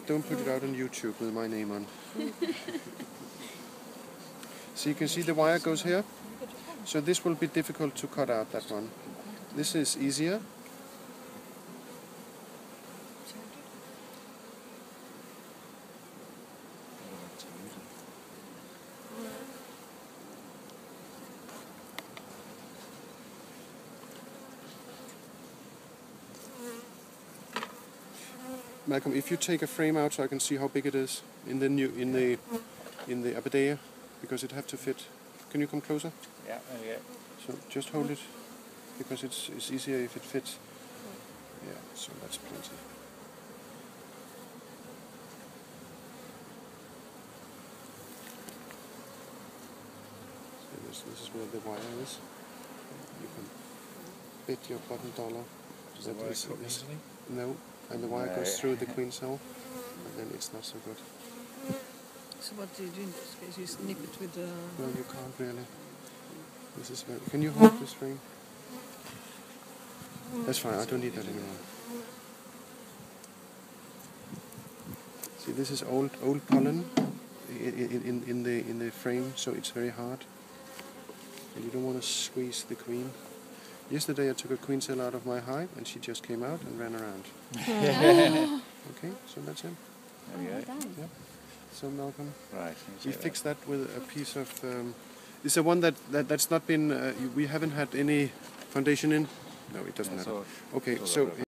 but don't put it out on YouTube with my name on. So you can see the wire goes here. So this will be difficult to cut out, that one. This is easier. Malcolm, if you take a frame out so I can see how big it is in the Aberdare, because it have to fit. Can you come closer? Yeah, yeah. So just hold it, because it's easier if it fits. Yeah, so that's plenty. So this is where the wire is. You can bit your bottom dollar. Does the wire cut easily? No, and the wire goes through the queen cell, and then it's not so good. So what do you do in this case? You snip it with the... No, you can't really. This is very... Can you hold this ring? That's fine, I don't need that anymore. See, this is old pollen in the frame, so it's very hard. And you don't want to squeeze the queen. Yesterday I took a queen cell out of my hive and she just came out and ran around. Okay, so that's it. Okay. Yeah. So Malcolm, Right. we fixed that with a piece of... it's a one that's not been... we haven't had any foundation in. No, it doesn't matter. Okay, so...